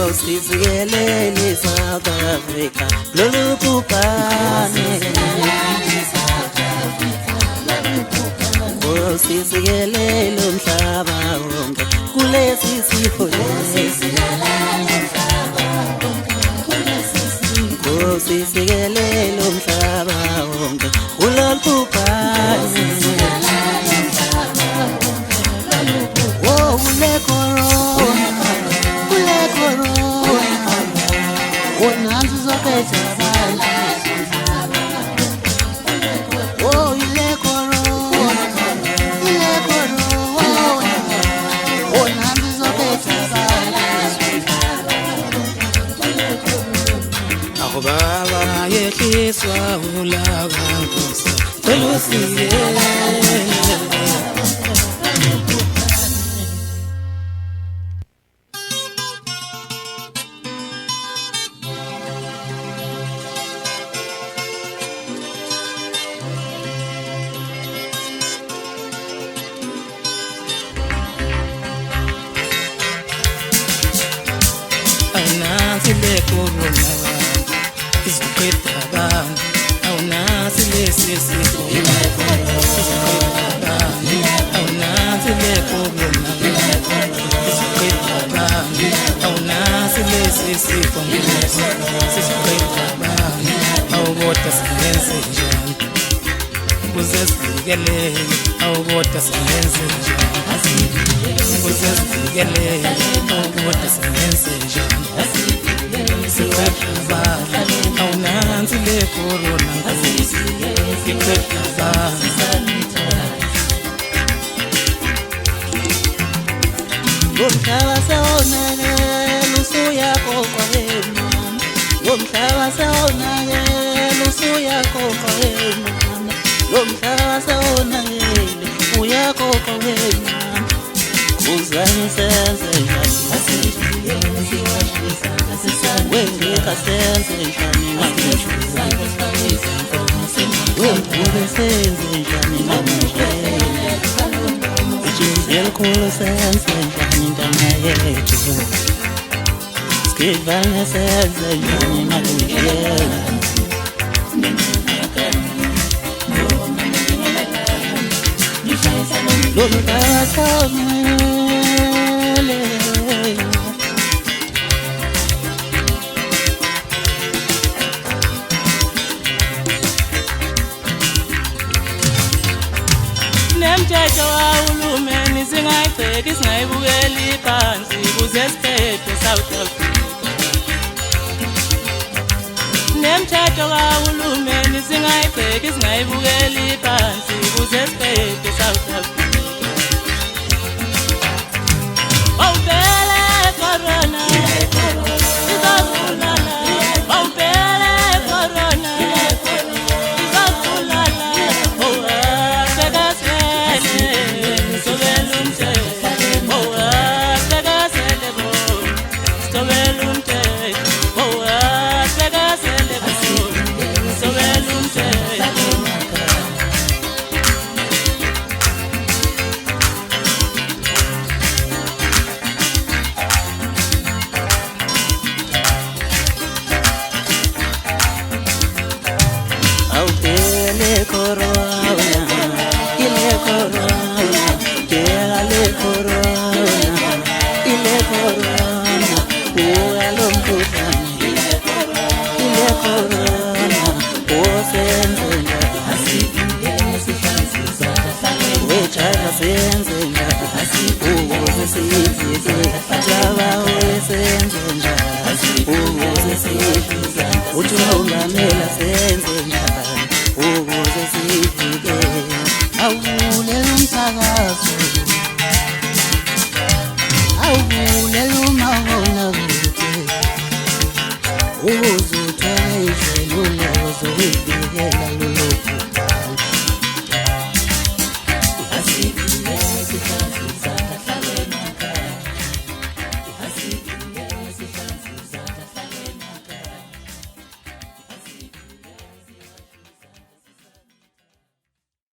Awusizikelele South Africa lolu bhubhane Awusizikelele umhlaba wonke kulesi sifo Awusizikelele umhlaba wonke kulolu bhubhane Ule corona Onanzi zophetha abantu Oh ile corona Onanzi zophetha abantu Akubaba yehliswa ulaka nkosi Elusiye Sile corona Izuqeda abantu Awunazi lesi sifo Awunazi le corona Izuqeda abantu Awunazi lesi sifo Izuqeda abantu Awubota singenze njani Ukuze sivikeleke Awubota singenze njani Ukuze sivikeleke Awubota singenze njani Awunanzi le corona Ngomhlaba sawonakela usuyaqoqwa emama Ngomhlaba sawonakela usuyaqoqwa emama Ngomhlaba sawonakela uyaqoqwa emama Uzange senze njani Wengeka senze njani Wengeke senze njani Ijizelikhulu senze njani ntana yethu Skivane senze njani malunjela Lomhlaba Nemthetho wahulumeni singayibheki singayibukeli phansi kuze siphethe South Africa Nemthetho wahulumeni singayibheki singayibukeli phansi kuze siphethe South Africa Awubele corona Izabulala Awubele corona Would you know